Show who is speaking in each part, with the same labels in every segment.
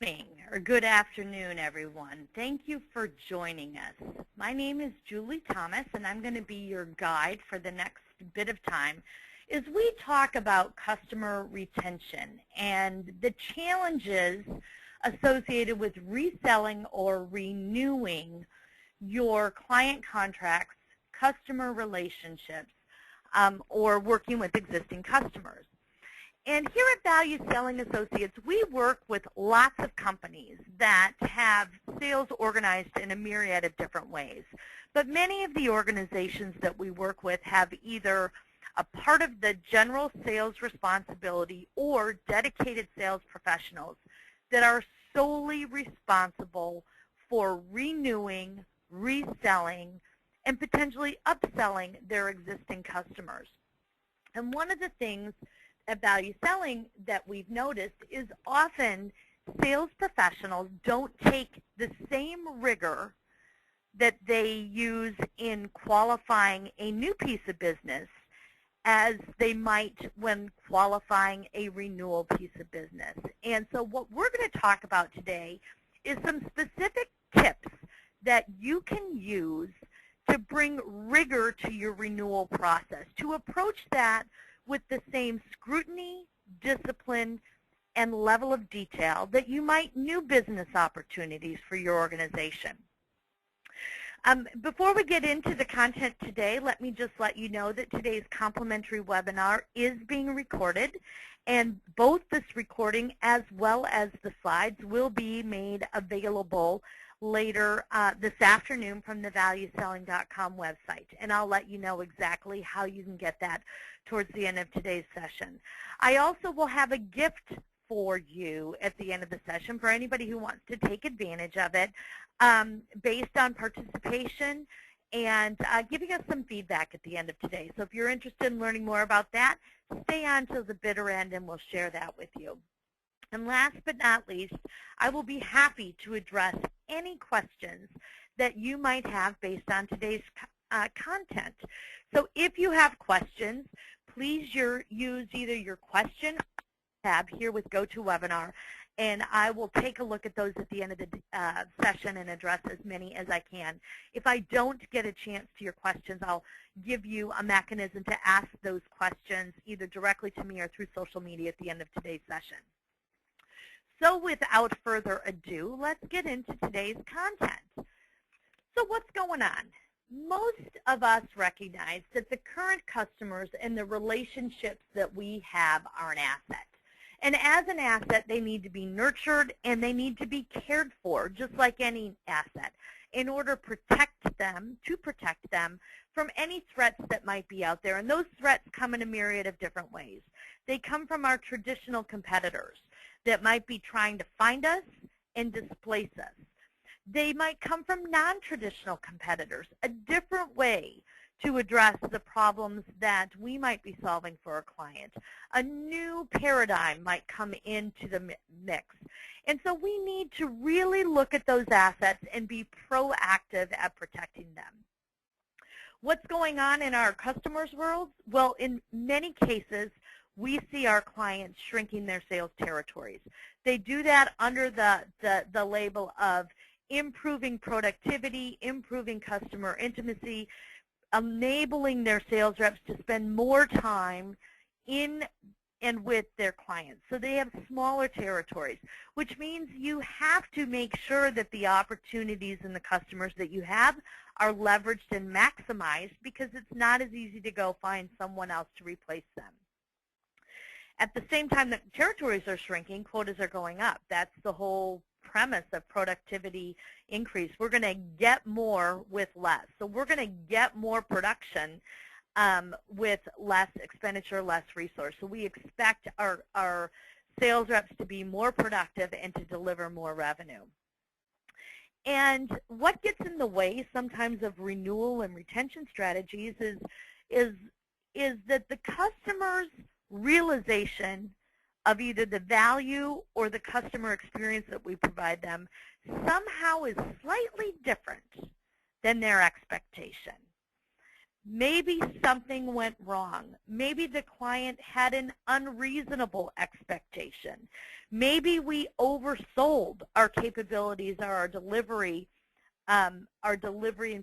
Speaker 1: Morning or good afternoon, everyone. Thank you for joining us. My name is Julie Thomas, and I'm going to be your guide for the next bit of time as we talk about customer retention and the challenges associated with reselling or renewing your client contracts, customer relationships, or working with existing customers. And here at Value Selling Associates, we work with lots of companies that have sales organized in a myriad of different ways. But many of the organizations that we work with have either a part of the general sales responsibility or dedicated sales professionals that are solely responsible for renewing, reselling, and potentially upselling their existing customers. And one of the things at Value Selling that we've noticed is often sales professionals don't take the same rigor that they use in qualifying a new piece of business as they might when qualifying a renewal piece of business. And so what we're going to talk about today is some specific tips that you can use to bring rigor to your renewal process, to approach that with the same scrutiny, discipline, and level of detail that you might new business opportunities for your organization. Before we get into the content today, let me just let you know that today's complimentary webinar is being recorded, and both this recording as well as the slides will be made available later this afternoon from the valueselling.com website, and I'll let you know exactly how you can get that towards the end of today's session. I also will have a gift for you at the end of the session for anybody who wants to take advantage of it based on participation and giving us some feedback at the end of today. So if you're interested in learning more about that, stay on till the bitter end and we'll share that with you. And last but not least, I will be happy to address any questions that you might have based on today's content. So if you have questions, please use either your question tab here with GoToWebinar, and I will take a look at those at the end of the session and address as many as I can. If I don't get a chance to your questions, I'll give you a mechanism to ask those questions either directly to me or through social media at the end of today's session. So without further ado, let's get into today's content. So what's going on? Most of us recognize that the current customers and the relationships that we have are an asset. And as an asset, they need to be nurtured and they need to be cared for, just like any asset, in order to protect them from any threats that might be out there. And those threats come in a myriad of different ways. They come from our traditional competitors that might be trying to find us and displace us. They might come from non-traditional competitors, a different way to address the problems that we might be solving for a client. A new paradigm might come into the mix. And so we need to really look at those assets and be proactive at protecting them. What's going on in our customers' world? Well, in many cases, we see our clients shrinking their sales territories. They do that under the label of improving productivity, improving customer intimacy, enabling their sales reps to spend more time in and with their clients. So they have smaller territories, which means you have to make sure that the opportunities and the customers that you have are leveraged and maximized, because it's not as easy to go find someone else to replace them. At the same time that territories are shrinking, quotas are going up. That's the whole premise of productivity increase. We're going to get more with less. So we're going to get more production with less expenditure, less resource. So we expect our sales reps to be more productive and to deliver more revenue. And what gets in the way sometimes of renewal and retention strategies is that the customer's realization of either the value or the customer experience that we provide them somehow is slightly different than their expectation. Maybe something went wrong. Maybe the client had an unreasonable expectation. Maybe we oversold our capabilities or our delivery and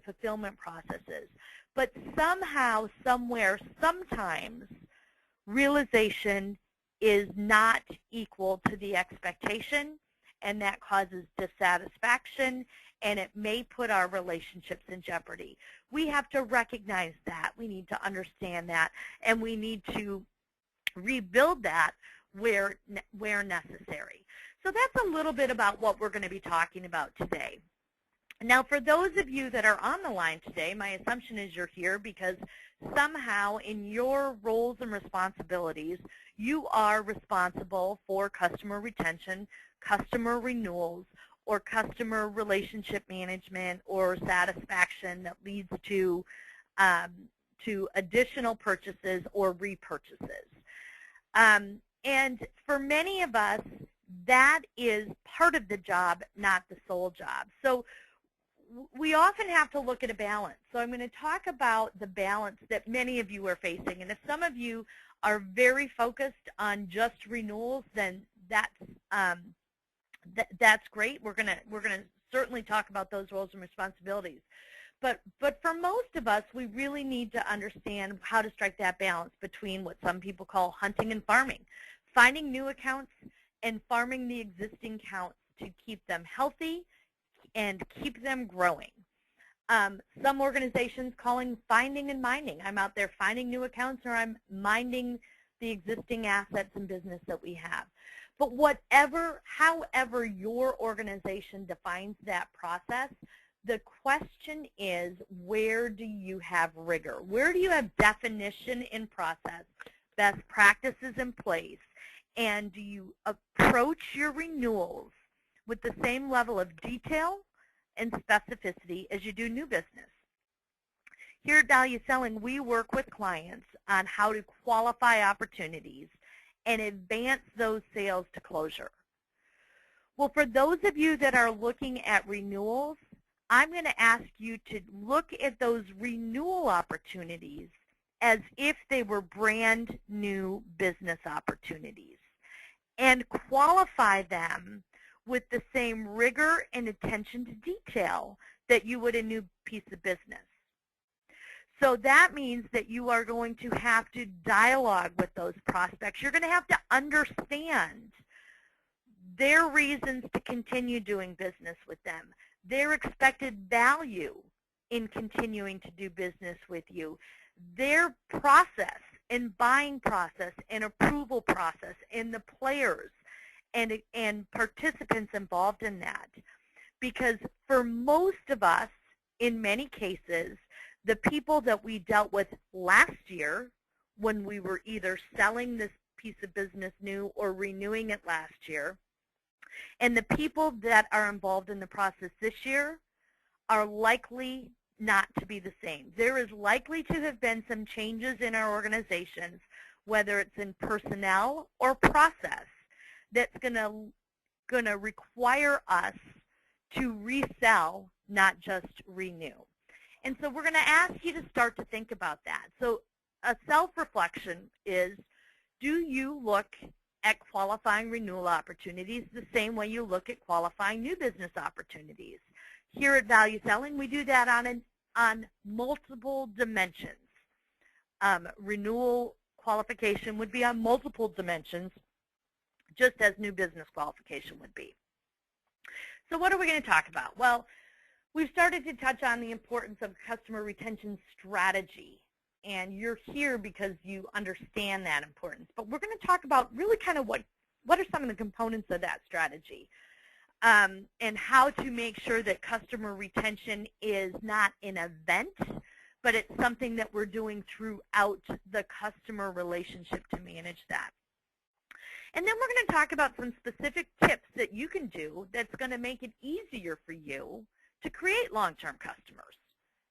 Speaker 1: fulfillment processes. But somehow, somewhere, sometimes, realization is not equal to the expectation, and that causes dissatisfaction, and it may put our relationships in jeopardy. We have to recognize that. We need to understand that, and we need to rebuild that where necessary. So that's a little bit about what we're going to be talking about today. Now, for those of you that are on the line today, my assumption is you're here because somehow in your roles and responsibilities, you are responsible for customer retention, customer renewals, or customer relationship management or satisfaction that leads to additional purchases or repurchases. And for many of us, that is part of the job, not the sole job. So we often have to look at a balance. So I'm going to talk about the balance that many of you are facing. And if some of you are very focused on just renewals, then that's great. We're going to certainly talk about those roles and responsibilities. But for most of us, we really need to understand how to strike that balance between what some people call hunting and farming, finding new accounts and farming the existing accounts to keep them healthy and keep them growing. Some organizations calling finding and minding. I'm out there finding new accounts, or I'm minding the existing assets and business that we have. But however your organization defines that process, the question is, where do you have rigor? Where do you have definition in process, best practices in place, and do you approach your renewals with the same level of detail and specificity as you do new business? Here at Value Selling, we work with clients on how to qualify opportunities and advance those sales to closure. Well, for those of you that are looking at renewals, I'm going to ask you to look at those renewal opportunities as if they were brand new business opportunities and qualify them with the same rigor and attention to detail that you would a new piece of business. So that means that you are going to have to dialogue with those prospects. You're going to have to understand their reasons to continue doing business with them, their expected value in continuing to do business with you, their process and buying process and approval process and the players and participants involved in that. Because for most of us, in many cases, the people that we dealt with last year when we were either selling this piece of business new or renewing it last year, and the people that are involved in the process this year are likely not to be the same. There is likely to have been some changes in our organizations, whether it's in personnel or process, that's going to require us to resell, not just renew. And so we're going to ask you to start to think about that. So a self-reflection is, do you look at qualifying renewal opportunities the same way you look at qualifying new business opportunities? Here at Value Selling, we do that on multiple dimensions. Renewal qualification would be on multiple dimensions, just as new business qualification would be. So what are we going to talk about? Well, we've started to touch on the importance of customer retention strategy, and you're here because you understand that importance. But we're going to talk about really kind of what are some of the components of that strategy, and how to make sure that customer retention is not an event, but it's something that we're doing throughout the customer relationship to manage that. And then we're going to talk about some specific tips that you can do that's going to make it easier for you to create long-term customers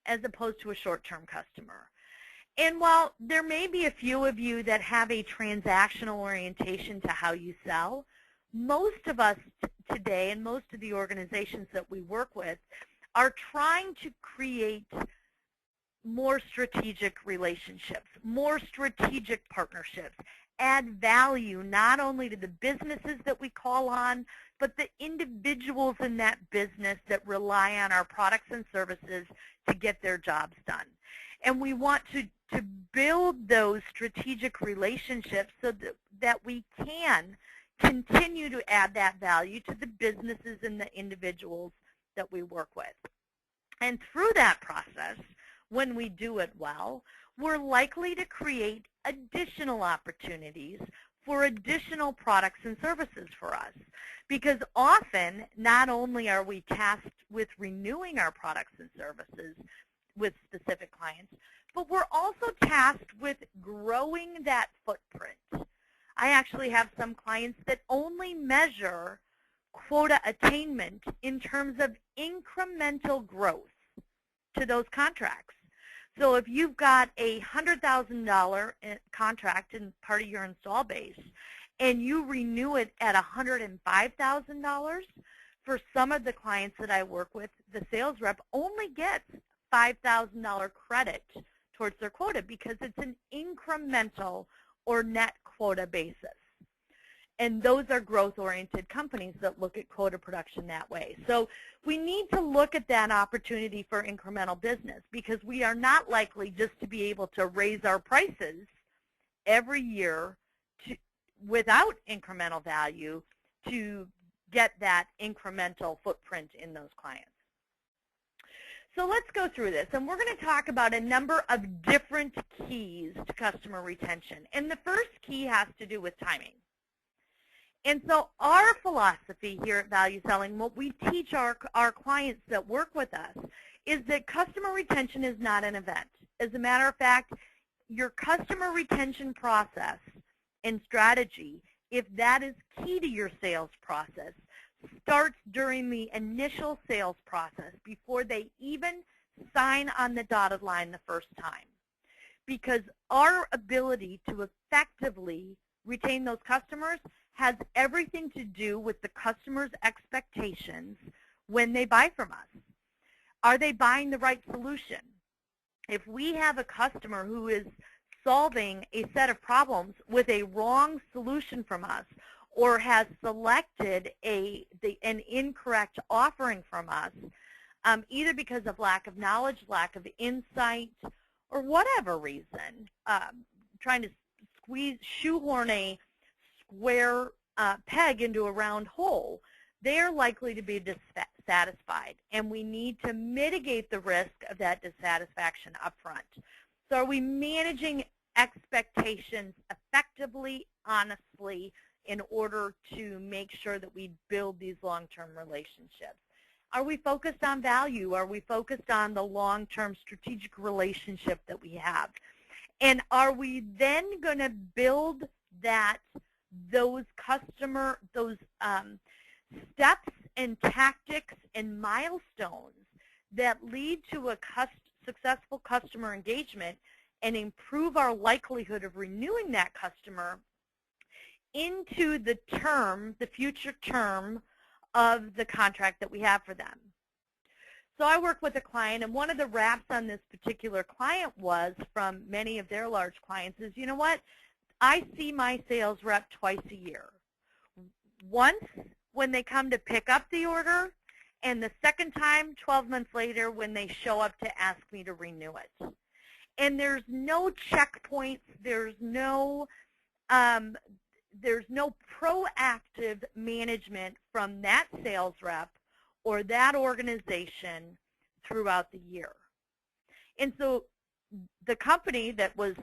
Speaker 1: as opposed to a short-term customer. And while there may be a few of you that have a transactional orientation to how you sell, most of us today and most of the organizations that we work with are trying to create more strategic relationships, more strategic partnerships, add value not only to the businesses that we call on, but the individuals in that business that rely on our products and services to get their jobs done. And we want to build those strategic relationships so that we can continue to add that value to the businesses and the individuals that we work with. And through that process, when we do it well, we're likely to create additional opportunities for additional products and services for us. Because often, not only are we tasked with renewing our products and services with specific clients, but we're also tasked with growing that footprint. I actually have some clients that only measure quota attainment in terms of incremental growth to those contracts. So if you've got a $100,000 contract in part of your install base and you renew it at $105,000, for some of the clients that I work with, the sales rep only gets $5,000 credit towards their quota because it's an incremental or net quota basis. And those are growth-oriented companies that look at quota production that way. So we need to look at that opportunity for incremental business because we are not likely just to be able to raise our prices every year without incremental value to get that incremental footprint in those clients. So let's go through this, and we're going to talk about a number of different keys to customer retention. And the first key has to do with timing. And so our philosophy here at Value Selling, what we teach our clients that work with us, is that customer retention is not an event. As a matter of fact, your customer retention process and strategy, if that is key to your sales process, starts during the initial sales process before they even sign on the dotted line the first time. Because our ability to effectively retain those customers has everything to do with the customer's expectations when they buy from us. Are they buying the right solution? If we have a customer who is solving a set of problems with a wrong solution from us or has selected an incorrect offering from us, either because of lack of knowledge, lack of insight, or whatever reason, trying to shoehorn a square peg into a round hole, they are likely to be dissatisfied, and we need to mitigate the risk of that dissatisfaction up front. So are we managing expectations effectively, honestly, in order to make sure that we build these long-term relationships? Are we focused on value? Are we focused on the long-term strategic relationship that we have? And are we then going to build those steps and tactics and milestones that lead to a successful customer engagement and improve our likelihood of renewing that customer into the future term of the contract that we have for them? So I work with a client, and one of the wraps on this particular client was from many of their large clients is, you know what, I see my sales rep twice a year. Once when they come to pick up the order, and the second time 12 months later when they show up to ask me to renew it. And there's no checkpoints, there's no proactive management from that sales rep or that organization throughout the year. And so the company that was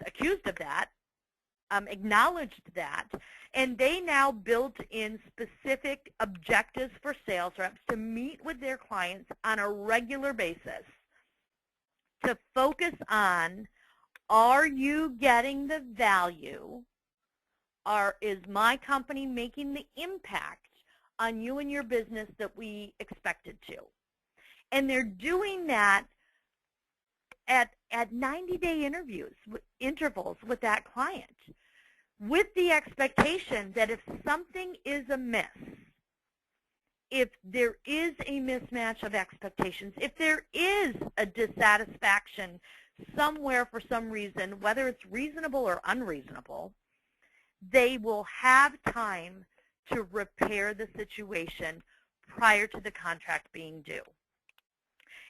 Speaker 1: accused of that acknowledged that, and they now built in specific objectives for sales reps to meet with their clients on a regular basis to focus on, are you getting the value? Is my company making the impact on you and your business that we expected to? And they're doing that at 90-day intervals with that client, with the expectation that if something is amiss, if there is a mismatch of expectations, if there is a dissatisfaction somewhere for some reason, whether it's reasonable or unreasonable, they will have time to repair the situation prior to the contract being due.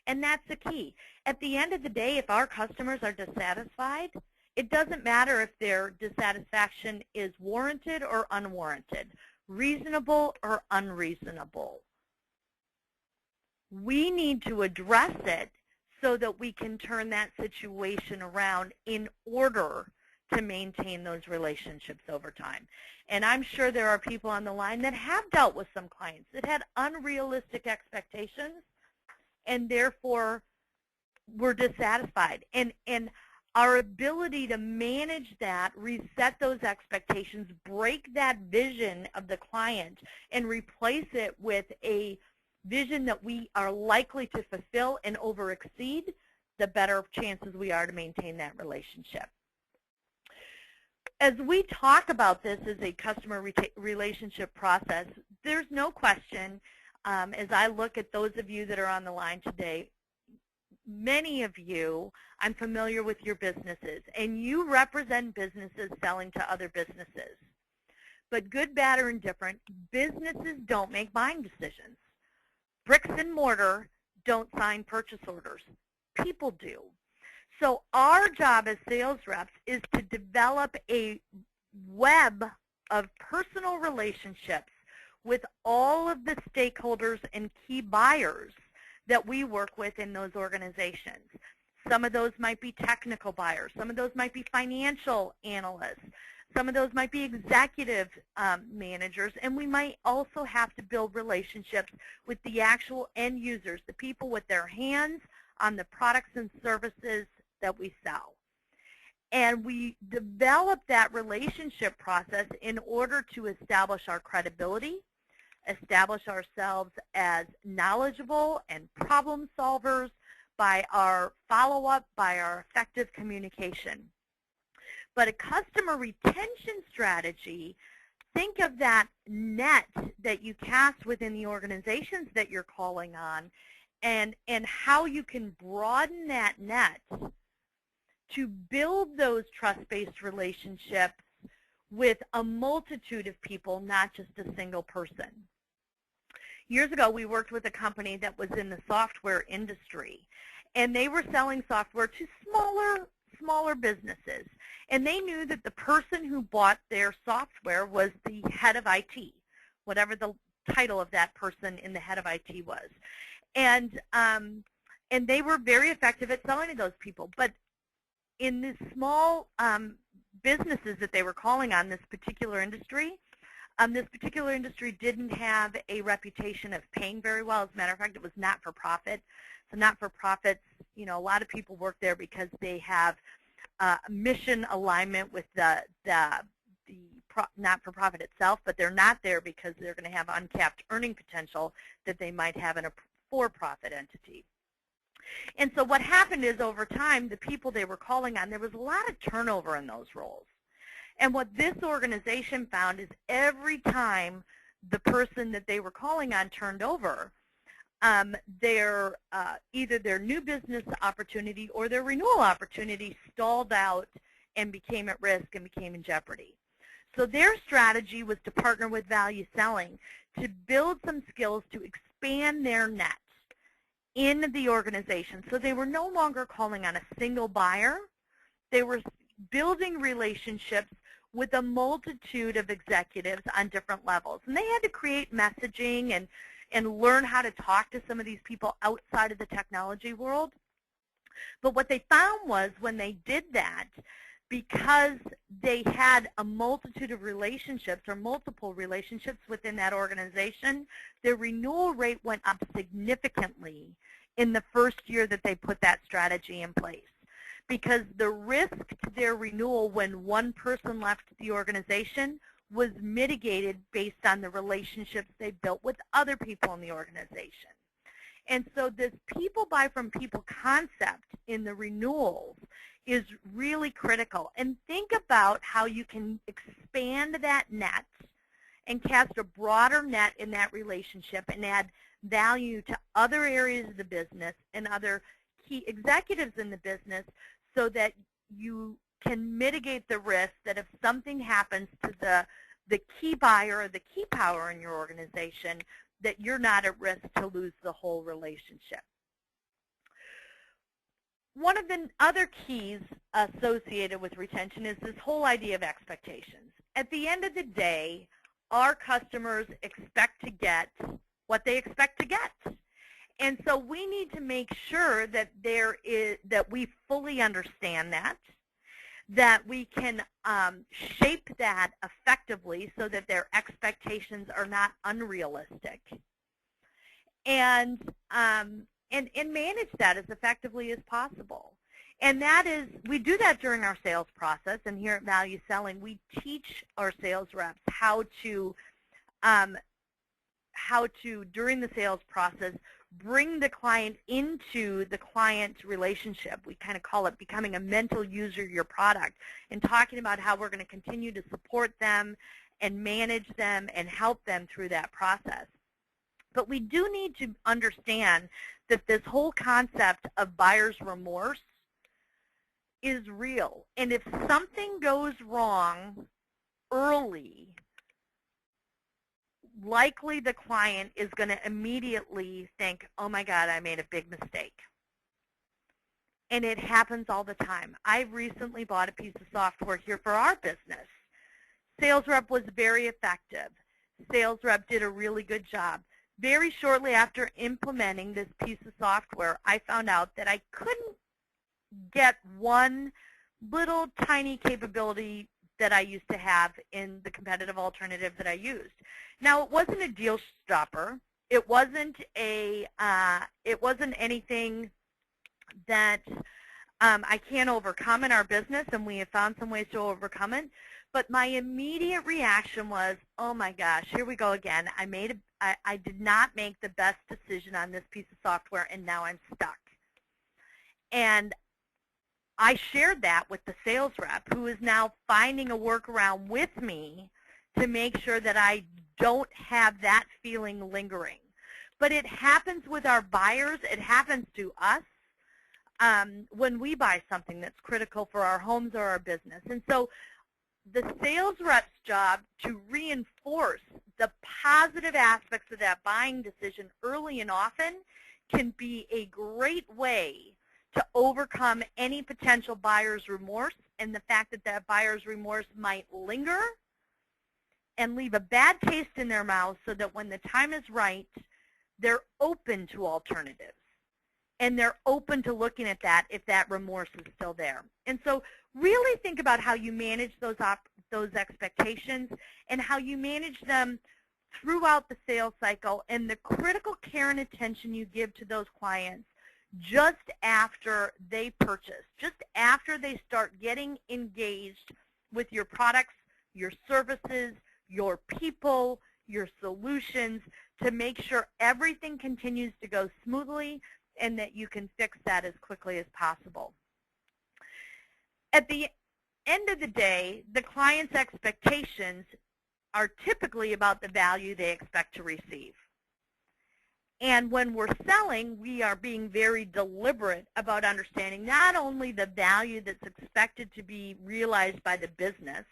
Speaker 1: And that's the key. At the end of the day, if our customers are dissatisfied, it doesn't matter if their dissatisfaction is warranted or unwarranted, reasonable or unreasonable. We need to address it so that we can turn that situation around in order to maintain those relationships over time. And I'm sure there are people on the line that have dealt with some clients that had unrealistic expectations and therefore were dissatisfied. And our ability to manage that, reset those expectations, break that vision of the client, and replace it with a vision that we are likely to fulfill and overexceed, the better chances we are to maintain that relationship. As we talk about this as a customer relationship process, there's no question, as I look at those of you that are on the line today, many of you, I'm familiar with your businesses, and you represent businesses selling to other businesses. But good, bad, or indifferent, businesses don't make buying decisions. Bricks and mortar don't sign purchase orders. People do. So our job as sales reps is to develop a web of personal relationships with all of the stakeholders and key buyers that we work with in those organizations. Some of those might be technical buyers. Some of those might be financial analysts. Some of those might be executive managers. And we might also have to build relationships with the actual end users, the people with their hands on the products and services that we sell. And we develop that relationship process in order to establish our credibility, establish ourselves as knowledgeable and problem solvers by our follow-up, by our effective communication. But a customer retention strategy, think of that net that you cast within the organizations that you're calling on, and how you can broaden that net to build those trust-based relationships with a multitude of people, not just a single person. Years ago, we worked with a company that was in the software industry, and they were selling software to smaller businesses. And they knew that the person who bought their software was the head of IT, whatever the title of that person in the head of IT was. And they were very effective at selling to those people. But in the small businesses that they were calling on, this particular industry didn't have a reputation of paying very well. As a matter of fact, it was not-for-profit. So not-for-profits, you know, a lot of people work there because they have mission alignment with the not-for-profit itself, but they're not there because they're going to have uncapped earning potential that they might have in a for-profit entity. And so what happened is, over time, the people they were calling on, there was a lot of turnover in those roles. And what this organization found is every time the person that they were calling on turned over, either their new business opportunity or their renewal opportunity stalled out and became at risk and became in jeopardy. So their strategy was to partner with value selling to build some skills to expand their net in the organization. So they were no longer calling on a single buyer. They were building relationships with a multitude of executives on different levels. And they had to create messaging and learn how to talk to some of these people outside of the technology world. But what they found was, when they did that, because they had a multitude of relationships or multiple relationships within that organization, their renewal rate went up significantly in the first year that they put that strategy in place. Because the risk to their renewal when one person left the organization was mitigated based on the relationships they built with other people in the organization. And so this people buy from people concept in the renewals is really critical. And think about how you can expand that net and cast a broader net in that relationship and add value to other areas of the business and other key executives in the business so that you can mitigate the risk that if something happens to the key buyer or the key power in your organization, that you're not at risk to lose the whole relationship. One of the other keys associated with retention is this whole idea of expectations. At the end of the day, our customers expect to get what they expect to get. And so we need to make sure that we fully understand that we can shape that effectively so that their expectations are not unrealistic, and manage that as effectively as possible. And that is, we do that during our sales process, and here at Value Selling, we teach our sales reps how to, during the sales process, bring the client into the client relationship. We kind of call it becoming a mental user of your product, and talking about how we're going to continue to support them and manage them and help them through that process. But we do need to understand that this whole concept of buyer's remorse is real. And if something goes wrong early, likely the client is going to immediately think, oh my God, I made a big mistake. And it happens all the time. I recently bought a piece of software here for our business. Sales rep was very effective. Sales rep did a really good job. Very shortly after implementing this piece of software, I found out that I couldn't get one little tiny capability that I used to have in the competitive alternative that I used. Now, it wasn't a deal stopper. It wasn't anything that I can't overcome in our business, and we have found some ways to overcome it. But my immediate reaction was, oh my gosh, here we go again. I did not make the best decision on this piece of software, and now I'm stuck. And I shared that with the sales rep, who is now finding a workaround with me to make sure that I don't have that feeling lingering. But it happens with our buyers. It happens to us when we buy something that's critical for our homes or our business. And so the sales rep's job to reinforce the positive aspects of that buying decision early and often can be a great way to overcome any potential buyer's remorse, and the fact that that buyer's remorse might linger and leave a bad taste in their mouth, so that when the time is right, they're open to alternatives. And they're open to looking at that if that remorse is still there. And so really think about how you manage those expectations and how you manage them throughout the sales cycle, and the critical care and attention you give to those clients just after they purchase, just after they start getting engaged with your products, your services, your people, your solutions, to make sure everything continues to go smoothly and that you can fix that as quickly as possible. At the end of the day, the client's expectations are typically about the value they expect to receive. And when we're selling, we are being very deliberate about understanding not only the value that's expected to be realized by the business.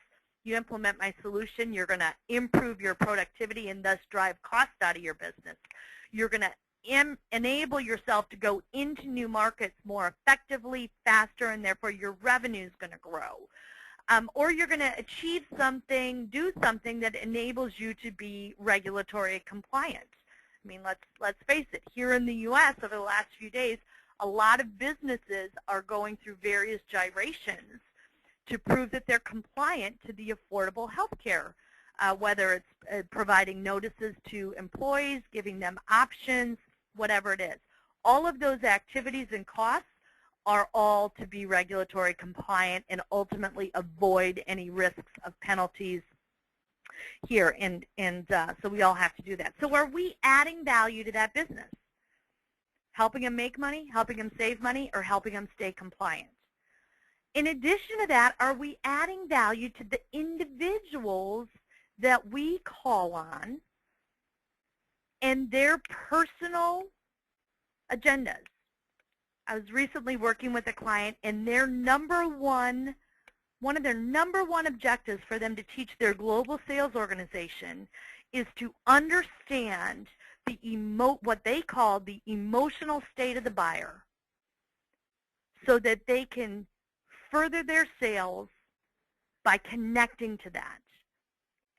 Speaker 1: You implement my solution, you're going to improve your productivity and thus drive cost out of your business. You're going to enable yourself to go into new markets more effectively, faster, and therefore your revenue is going to grow. Or you're going to achieve something, do something that enables you to be regulatory compliant. I mean, let's face it, here in the U.S. over the last few days, a lot of businesses are going through various gyrations to prove that they're compliant to the Affordable Health Care, whether it's providing notices to employees, giving them options, whatever it is. All of those activities and costs are all to be regulatory compliant and ultimately avoid any risks of penalties here, and so we all have to do that. So are we adding value to that business? Helping them make money, helping them save money, or helping them stay compliant? In addition to that, are we adding value to the individuals that we call on and their personal agendas. I was recently working with a client, and their one of their number one objectives for them to teach their global sales organization is to understand what they call the emotional state of the buyer, so that they can further their sales by connecting to that.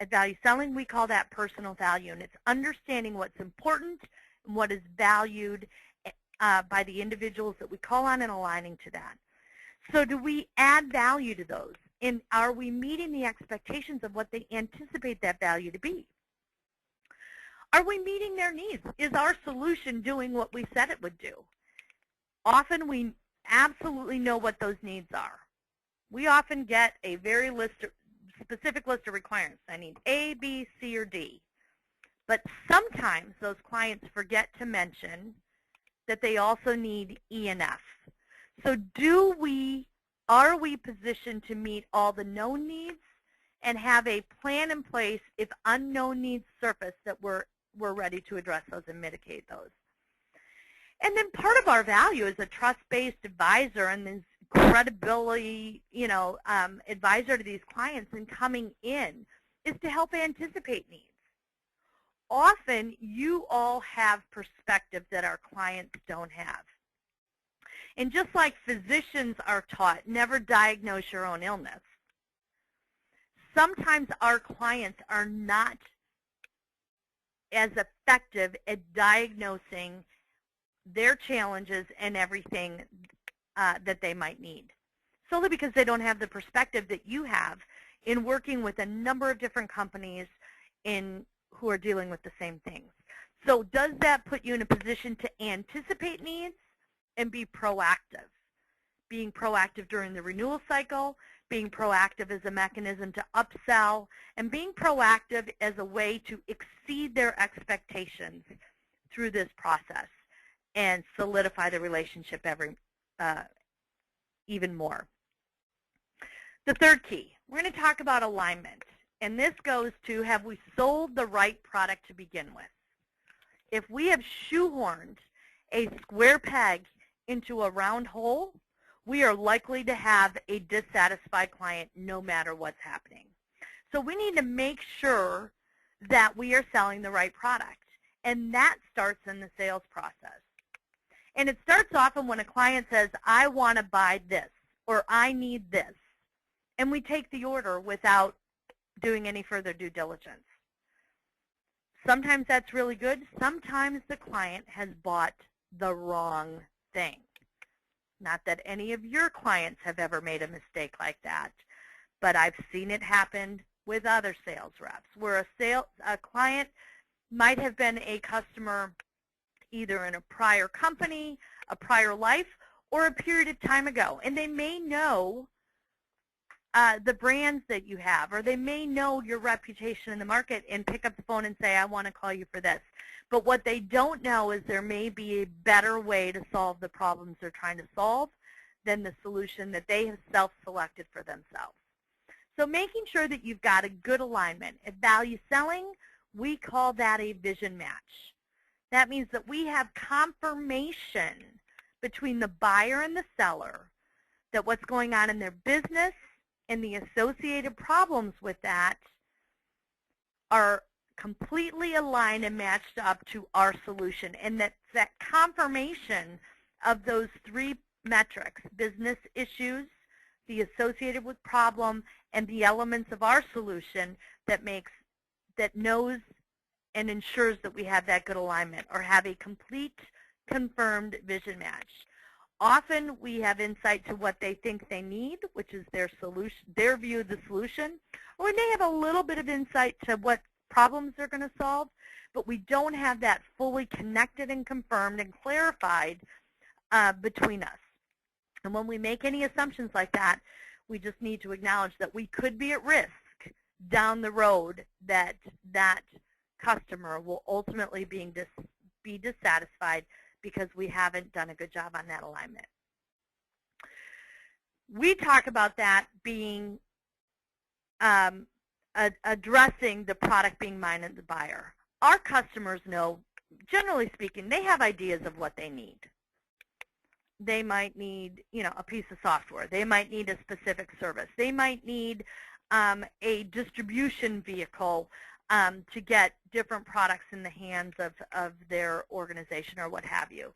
Speaker 1: At Value Selling, we call that personal value, and it's understanding what's important and what is valued by the individuals that we call on and aligning to that. So do we add value to those? And are we meeting the expectations of what they anticipate that value to be? Are we meeting their needs? Is our solution doing what we said it would do? Often we absolutely know what those needs are. We often get a very specific list of requirements. I need A, B, C, or D. But sometimes those clients forget to mention that they also need E and F. So are we positioned to meet all the known needs and have a plan in place if unknown needs surface that we're ready to address those and mitigate those? And then part of our value as a trust-based advisor and this credibility, advisor to these clients and coming in is to help anticipate needs. Often you all have perspective that our clients don't have. And just like physicians are taught, never diagnose your own illness, sometimes our clients are not as effective at diagnosing their challenges and everything that they might need, solely because they don't have the perspective that you have in working with a number of different companies who are dealing with the same things. So does that put you in a position to anticipate needs and be proactive? Being proactive during the renewal cycle, being proactive as a mechanism to upsell, and being proactive as a way to exceed their expectations through this process and solidify the relationship even more. The third key, we're going to talk about alignment. And this goes to, have we sold the right product to begin with? If we have shoehorned a square peg into a round hole, we are likely to have a dissatisfied client no matter what's happening. So we need to make sure that we are selling the right product. And that starts in the sales process. And it starts often when a client says, I want to buy this, or I need this. And we take the order without doing any further due diligence. Sometimes that's really good. Sometimes the client has bought the wrong thing. Not that any of your clients have ever made a mistake like that, but I've seen it happen with other sales reps, where a client might have been a customer either in a prior company, a prior life, or a period of time ago. And they may know the brands that you have, or they may know your reputation in the market and pick up the phone and say, I want to call you for this. But what they don't know is there may be a better way to solve the problems they're trying to solve than the solution that they have self-selected for themselves. So making sure that you've got a good alignment. At Value Selling, we call that a vision match. That means that we have confirmation between the buyer and the seller that what's going on in their business and the associated problems with that are completely aligned and matched up to our solution. And that confirmation of those three metrics, business issues, the associated with problem, and the elements of our solution that knows and ensures that we have that good alignment or have a complete confirmed vision match. Often we have insight to what they think they need, which is their solution, their view of the solution, or we may have a little bit of insight to what problems they're going to solve, but we don't have that fully connected and confirmed and clarified between us. And when we make any assumptions like that, we just need to acknowledge that we could be at risk down the road that that customer will ultimately be dissatisfied because we haven't done a good job on that alignment. We talk about that being addressing the product being mined at the buyer. Our customers know, generally speaking, they have ideas of what they need. They might need, a piece of software. They might need a specific service. They might need a distribution vehicle to get different products in the hands of their organization or what have you.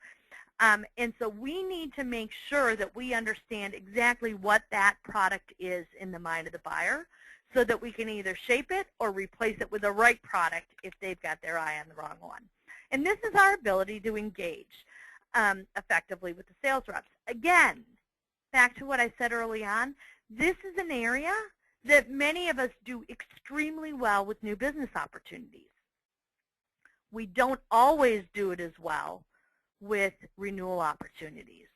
Speaker 1: And so we need to make sure that we understand exactly what that product is in the mind of the buyer so that we can either shape it or replace it with the right product if they've got their eye on the wrong one. And this is our ability to engage effectively with the sales reps. Again, back to what I said early on, this is an area that many of us do extremely well with new business opportunities. We don't always do it as well with renewal opportunities.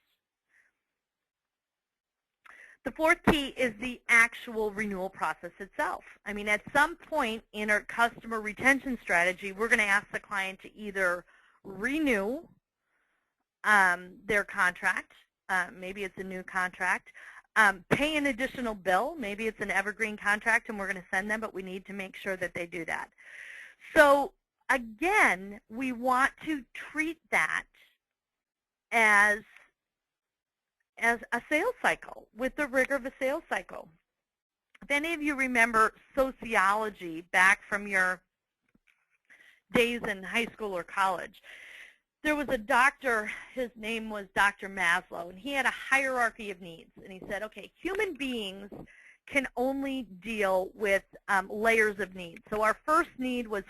Speaker 1: The fourth key is the actual renewal process itself. I mean, at some point in our customer retention strategy, we're going to ask the client to either renew their contract, maybe it's a new contract, pay an additional bill, maybe it's an evergreen contract and we're going to send them, but we need to make sure that they do that. So again, we want to treat that as a sales cycle, with the rigor of a sales cycle. If any of you remember sociology back from your days in high school or college, there was a doctor, his name was Dr. Maslow, and he had a hierarchy of needs. And he said, okay, human beings can only deal with layers of needs. So our first need was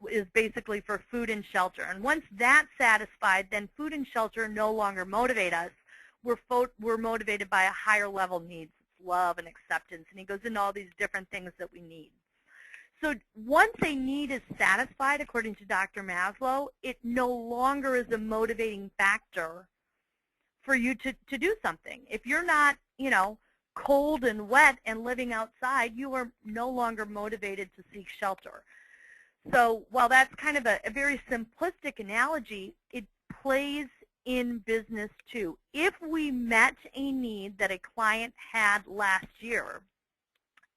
Speaker 1: is basically for food and shelter. And once that's satisfied, then food and shelter no longer motivate us. We're motivated by a higher level needs, love and acceptance. And he goes into all these different things that we need. So once a need is satisfied, according to Dr. Maslow, it no longer is a motivating factor for you to do something. If you're not, cold and wet and living outside, you are no longer motivated to seek shelter. So while that's kind of a very simplistic analogy, it plays in business too. If we met a need that a client had last year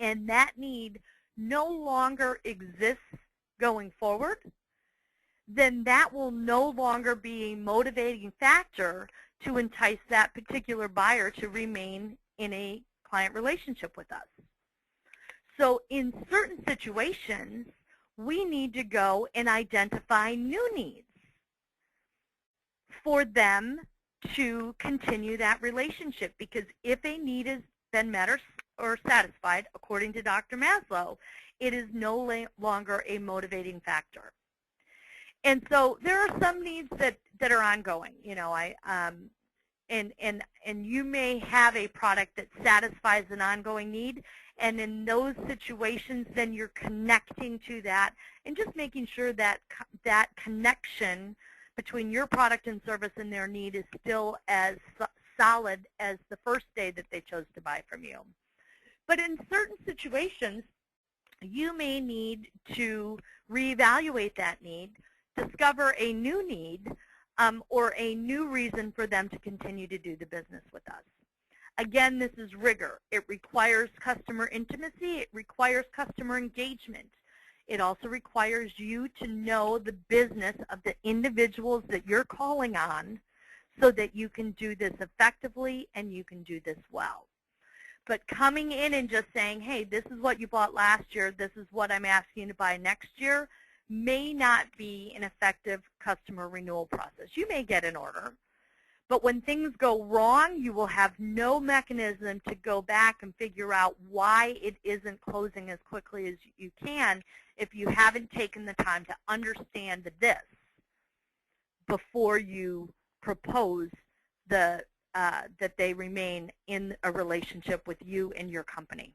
Speaker 1: and that need no longer exists going forward, then that will no longer be a motivating factor to entice that particular buyer to remain in a client relationship with us. So in certain situations, we need to go and identify new needs for them to continue that relationship, because if a need has been met or satisfied, according to Dr. Maslow, it is no longer a motivating factor. And so there are some needs that are ongoing. And you may have a product that satisfies an ongoing need, and in those situations, then you're connecting to that and just making sure that that connection between your product and service and their need is still as solid as the first day that they chose to buy from you. But in certain situations, you may need to reevaluate that need, discover a new need, or a new reason for them to continue to do the business with us. Again, this is rigor. It requires customer intimacy. It requires customer engagement. It also requires you to know the business of the individuals that you're calling on so that you can do this effectively and you can do this well. But coming in and just saying, hey, this is what you bought last year, this is what I'm asking you to buy next year, may not be an effective customer renewal process. You may get an order, but when things go wrong, you will have no mechanism to go back and figure out why it isn't closing as quickly as you can if you haven't taken the time to understand this before you propose that they remain in a relationship with you and your company.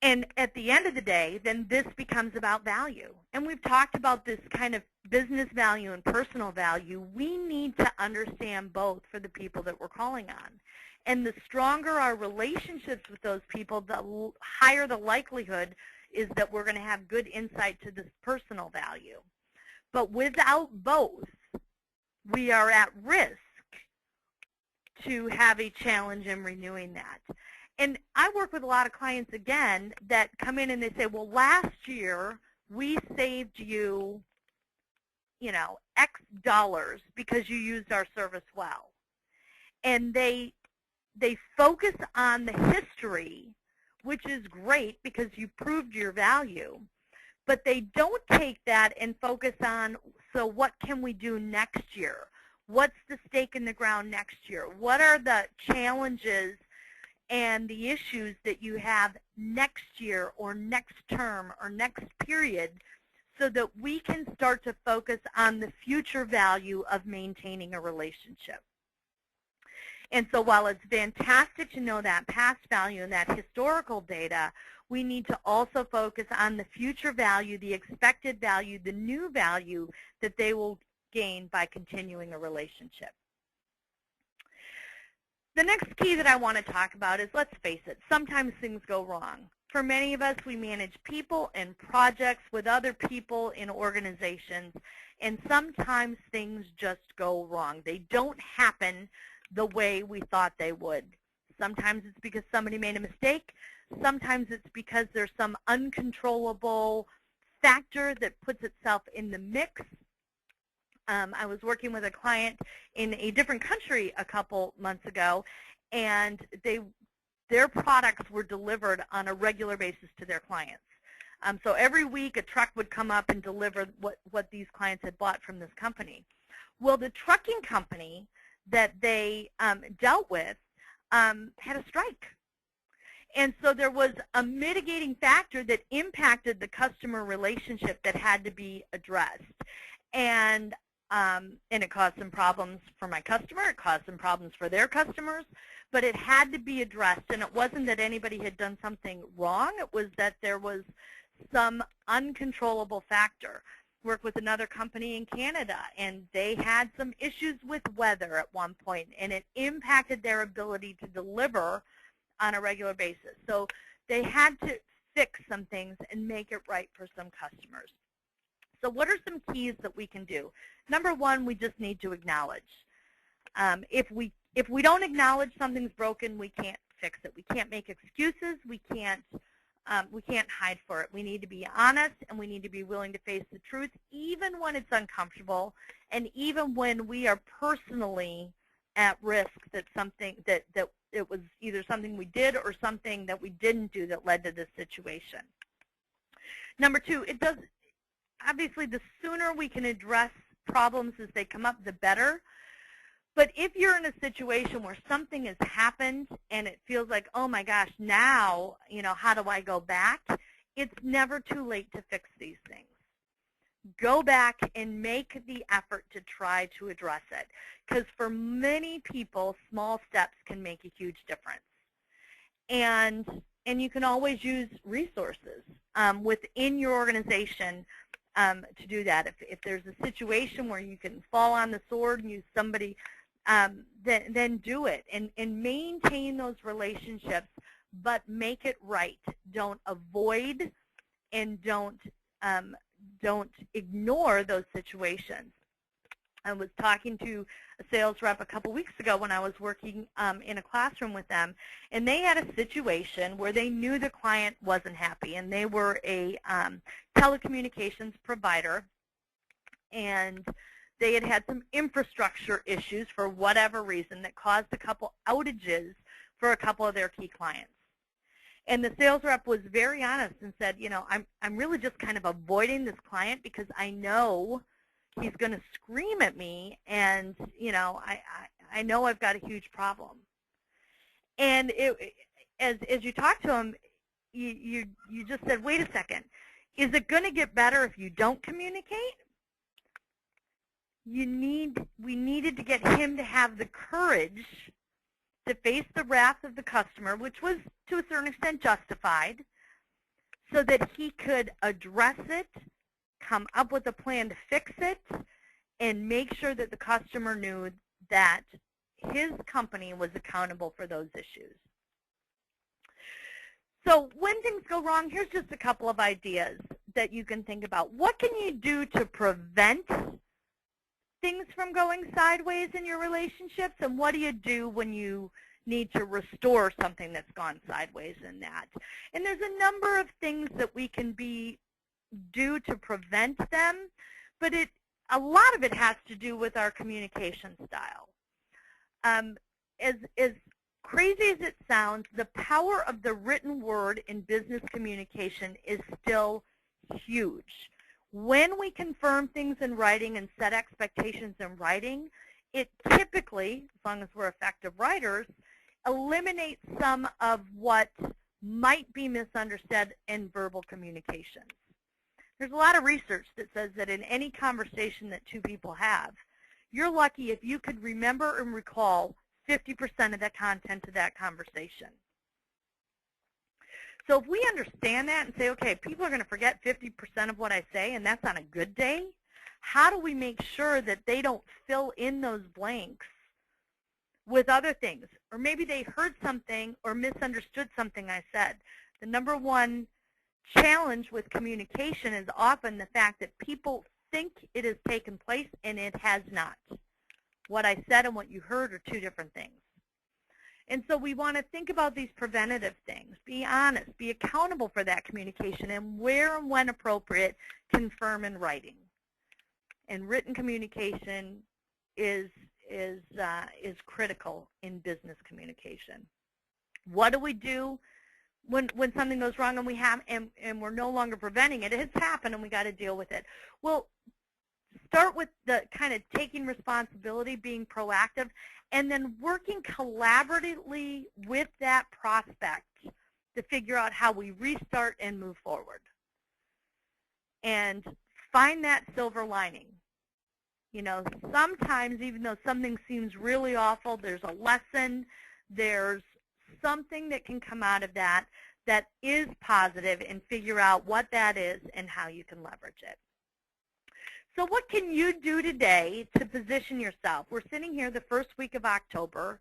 Speaker 1: And at the end of the day, then this becomes about value. And we've talked about this kind of business value and personal value. We need to understand both for the people that we're calling on. And the stronger our relationships with those people, the higher the likelihood is that we're going to have good insight to this personal value. But without both, we are at risk to have a challenge in renewing that. And I work with a lot of clients, again, that come in and they say, well, last year we saved you, X dollars because you used our service well. And they focus on the history, which is great because you proved your value. But they don't take that and focus on, so what can we do next year? What's the stake in the ground next year? What are the challenges and the issues that you have next year or next term or next period, so that we can start to focus on the future value of maintaining a relationship. And so while it's fantastic to know that past value and that historical data, we need to also focus on the future value, the expected value, the new value that they will gain by continuing a relationship. The next key that I want to talk about is, let's face it, sometimes things go wrong. For many of us, we manage people and projects with other people in organizations, and sometimes things just go wrong. They don't happen the way we thought they would. Sometimes it's because somebody made a mistake. Sometimes it's because there's some uncontrollable factor that puts itself in the mix. I was working with a client in a different country a couple months ago, and their products were delivered on a regular basis to their clients. So every week a truck would come up and deliver what these clients had bought from this company. Well, the trucking company that they dealt with had a strike. And so there was a mitigating factor that impacted the customer relationship that had to be addressed. And it caused some problems for my customer. It caused some problems for their customers. But it had to be addressed. And it wasn't that anybody had done something wrong. It was that there was some uncontrollable factor. Worked with another company in Canada, and they had some issues with weather at one point, and it impacted their ability to deliver on a regular basis. So they had to fix some things and make it right for some customers. So what are some keys that we can do? Number one, we just need to acknowledge. If we don't acknowledge something's broken, we can't fix it. We can't make excuses. We can't hide for it. We need to be honest, and we need to be willing to face the truth, even when it's uncomfortable, and even when we are personally at risk that something that it was either something we did or something that we didn't do that led to this situation. Number two, obviously the sooner we can address problems as they come up, the better. But if you're in a situation where something has happened and it feels like, oh my gosh, now, how do I go back? It's never too late to fix these things. Go back and make the effort to try to address it. Because for many people, small steps can make a huge difference. And you can always use resources within your organization to do that. If there's a situation where you can fall on the sword and use somebody, then do it. And maintain those relationships, but make it right. Don't avoid and don't ignore those situations. I was talking to a sales rep a couple weeks ago when I was working in a classroom with them, and they had a situation where they knew the client wasn't happy, and they were a telecommunications provider, and they had some infrastructure issues for whatever reason that caused a couple outages for a couple of their key clients. And the sales rep was very honest and said, I'm really just kind of avoiding this client because I know he's going to scream at me, and I know I've got a huge problem. And as you talk to him, you just said, wait a second, is it going to get better if you don't communicate? We needed to get him to have the courage to face the wrath of the customer, which was to a certain extent justified, so that he could address it, come up with a plan to fix it, and make sure that the customer knew that his company was accountable for those issues. So when things go wrong, here's just a couple of ideas that you can think about. What can you do to prevent things from going sideways in your relationships, and what do you do when you need to restore something that's gone sideways in that. And there's a number of things that we can do to prevent them, but a lot of it has to do with our communication style. As crazy as it sounds, the power of the written word in business communication is still huge. When we confirm things in writing and set expectations in writing, it typically, as long as we're effective writers, eliminates some of what might be misunderstood in verbal communications. There's a lot of research that says that in any conversation that two people have, you're lucky if you could remember and recall 50% of the content of that conversation. So if we understand that and say, okay, people are going to forget 50% of what I say, and that's on a good day, how do we make sure that they don't fill in those blanks with other things? Or maybe they heard something or misunderstood something I said. The number one challenge with communication is often the fact that people think it has taken place and it has not. What I said and what you heard are two different things. And so we want to think about these preventative things. Be honest. Be accountable for that communication, and where and when appropriate, confirm in writing. And written communication is critical in business communication. What do we do when something goes wrong and we're no longer preventing it? It's happened and we got to deal with it. Well, start with the kind of taking responsibility, being proactive, and then working collaboratively with that prospect to figure out how we restart and move forward. And find that silver lining. You know, sometimes even though something seems really awful, there's a lesson, there's something that can come out of that that is positive, and figure out what that is and how you can leverage it. So what can you do today to position yourself? We're sitting here the first week of October.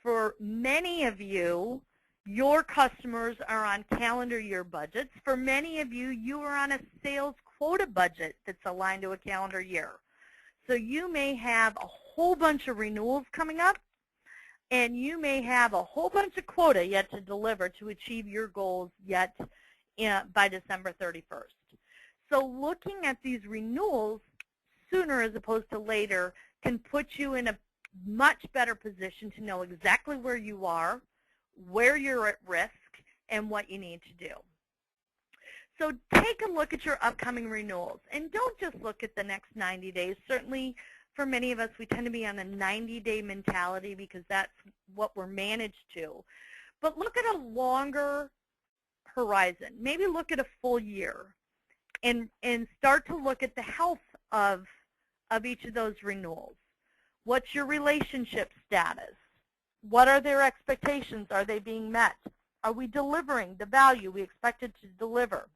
Speaker 1: For many of you, your customers are on calendar year budgets. For many of you, you are on a sales quota budget that's aligned to a calendar year. So you may have a whole bunch of renewals coming up, and you may have a whole bunch of quota yet to deliver to achieve your goals yet by December 31st. So looking at these renewals sooner as opposed to later can put you in a much better position to know exactly where you are, where you're at risk, and what you need to do. So take a look at your upcoming renewals, and don't just look at the next 90 days. Certainly for many of us, we tend to be on a 90-day mentality because that's what we're managed to. But look at a longer horizon. Maybe look at a full year. And start to look at the health of each of those renewals. What's your relationship status? What are their expectations? Are they being met? Are we delivering the value we expected to deliver?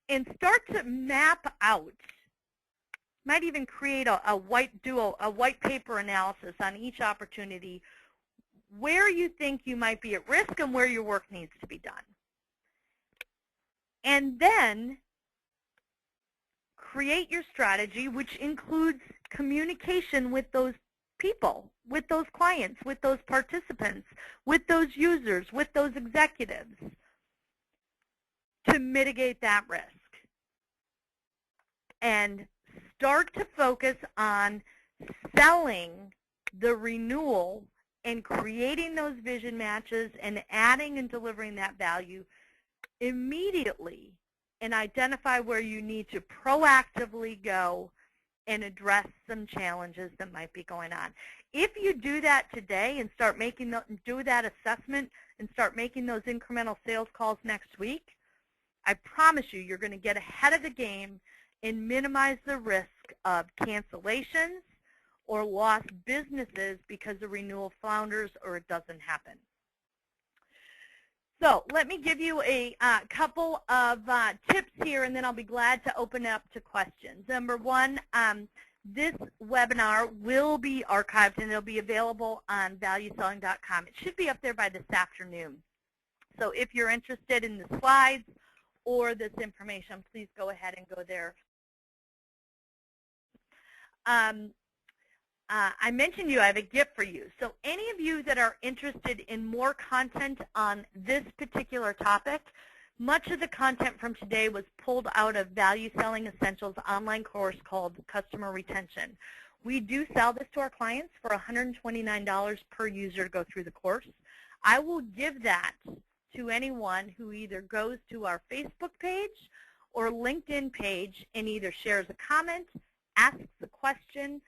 Speaker 1: And start to map out. Might even create a white paper analysis on each opportunity where you think you might be at risk and where your work needs to be done. And then create your strategy, which includes communication with those people, with those clients, with those participants, with those users, with those executives, to mitigate that risk. And start to focus on selling the renewal and creating those vision matches and adding and delivering that value immediately, and identify where you need to proactively go and address some challenges that might be going on. If you do that today and start do that assessment and start making those incremental sales calls next week, I promise you, you're going to get ahead of the game and minimize the risk of cancellations or lost businesses because the renewal flounders or it doesn't happen. So let me give you a couple of tips here, and then I'll be glad to open up to questions. Number one, this webinar will be archived, and it'll be available on valueselling.com. It should be up there by this afternoon. So if you're interested in the slides or this information, please go ahead and go there. I mentioned I have a gift for you. So any of you that are interested in more content on this particular topic, much of the content from today was pulled out of Value Selling Essentials online course called Customer Retention. We do sell this to our clients for $129 per user to go through the course. I will give that to anyone who either goes to our Facebook page or LinkedIn page and either shares a comment, asks a question,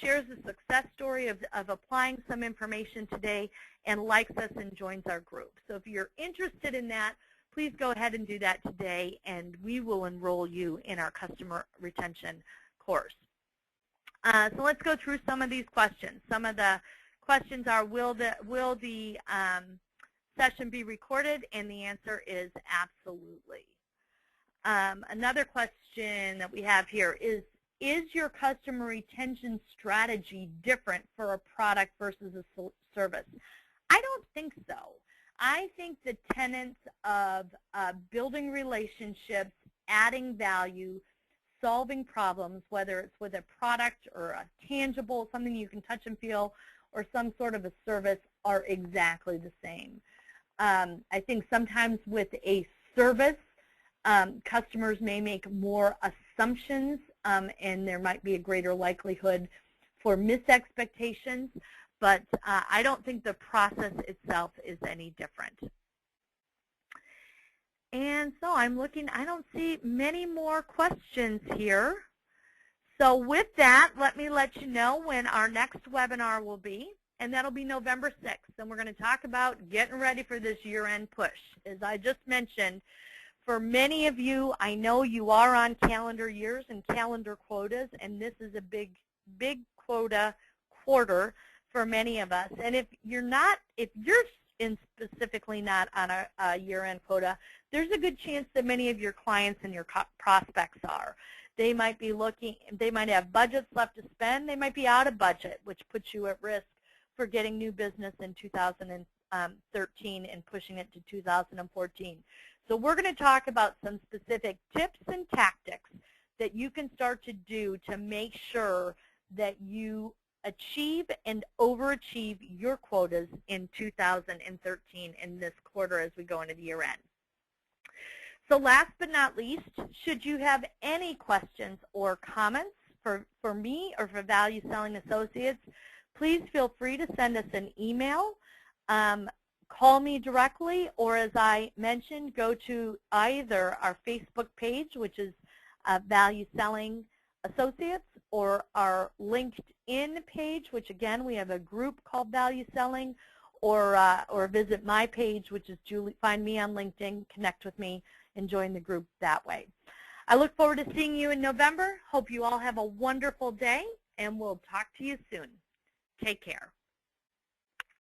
Speaker 1: shares a success story of applying some information today, and likes us and joins our group. So if you're interested in that, please go ahead and do that today, and we will enroll you in our customer retention course. So let's go through some of these questions. Some of the questions are, will the session be recorded? And the answer is absolutely. Another question that we have here is your customer retention strategy different for a product versus a service? I don't think so. I think the tenets of building relationships, adding value, solving problems, whether it's with a product or a tangible, something you can touch and feel, or some sort of a service, are exactly the same. I think sometimes with a service, customers may make more assumptions, and there might be a greater likelihood for misexpectations, but I don't think the process itself is any different. And so I'm looking, I don't see many more questions here. So with that, let me let you know when our next webinar will be, and that'll be November 6th. And we're going to talk about getting ready for this year-end push. As I just mentioned, for many of you, I know you are on calendar years and calendar quotas, and this is a big quota quarter for many of us. And if you're specifically not on a year-end quota, there's a good chance that many of your clients and your prospects are. They might be looking, they might have budgets left to spend, they might be out of budget, which puts you at risk for getting new business in 2013 and pushing it to 2014. So we're going to talk about some specific tips and tactics that you can start to do to make sure that you achieve and overachieve your quotas in 2013 in this quarter as we go into the year end. So last but not least, should you have any questions or comments for me or for Value Selling Associates, please feel free to send us an email, call me directly, or as I mentioned, go to either our Facebook page, which is Value Selling Associates, or our LinkedIn page, which again we have a group called Value Selling, or visit my page, which is Julie. Find me on LinkedIn, connect with me, and join the group that way. I look forward to seeing you in November. Hope you all have a wonderful day, and we'll talk to you soon. Take care.